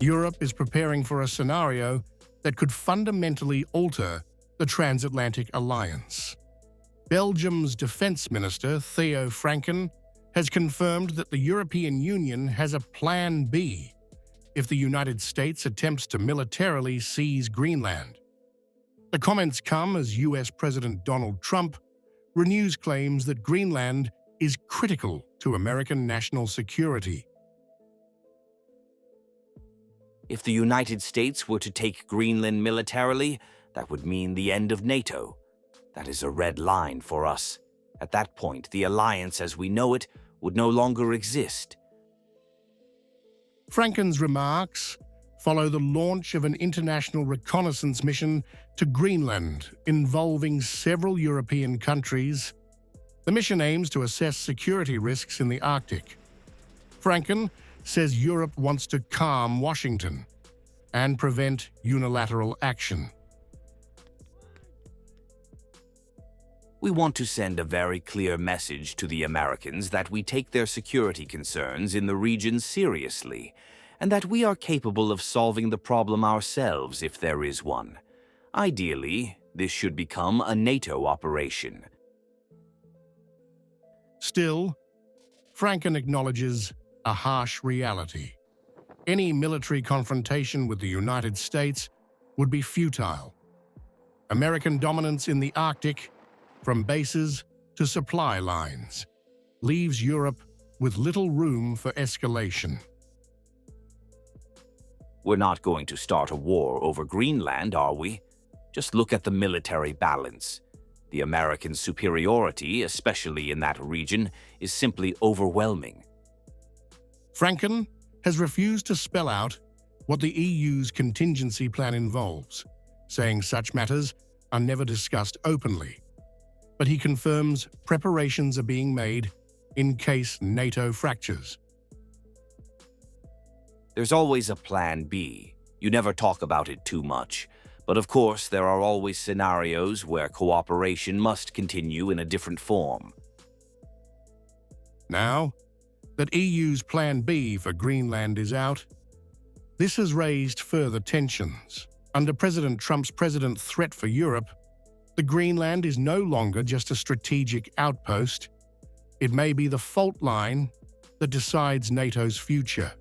Europe is preparing for a scenario that could fundamentally alter the transatlantic alliance. Belgium's defense minister, Theo Francken, has confirmed that the European Union has a Plan B if the United States attempts to militarily seize Greenland. The comments come as US President Donald Trump renews claims that Greenland is critical to American national security. If the United States were to take Greenland militarily, that would mean the end of NATO. That is a red line for us. At that point, the alliance as we know it would no longer exist. Francken's remarks follow the launch of an international reconnaissance mission to Greenland involving several European countries. The mission aims to assess security risks in the Arctic. Francken says Europe wants to calm Washington and prevent unilateral action. We want to send a very clear message to the Americans that we take their security concerns in the region seriously, and that we are capable of solving the problem ourselves if there is one. Ideally, this should become a NATO operation. Still, Francken acknowledges a harsh reality. Any military confrontation with the United States would be futile. American dominance in the Arctic, from bases to supply lines, leaves Europe with little room for escalation. We're not going to start a war over Greenland, are we? Just look at the military balance. The American superiority, especially in that region, is simply overwhelming. Francken has refused to spell out what the EU's contingency plan involves, saying such matters are never discussed openly. But he confirms preparations are being made in case NATO fractures. There's always a plan B. You never talk about it too much. But of course, there are always scenarios where cooperation must continue in a different form. Now that EU's Plan B for Greenland is out, this has raised further tensions. Under President Trump's president threat for Europe, the Greenland is no longer just a strategic outpost. It may be the fault line that decides NATO's future.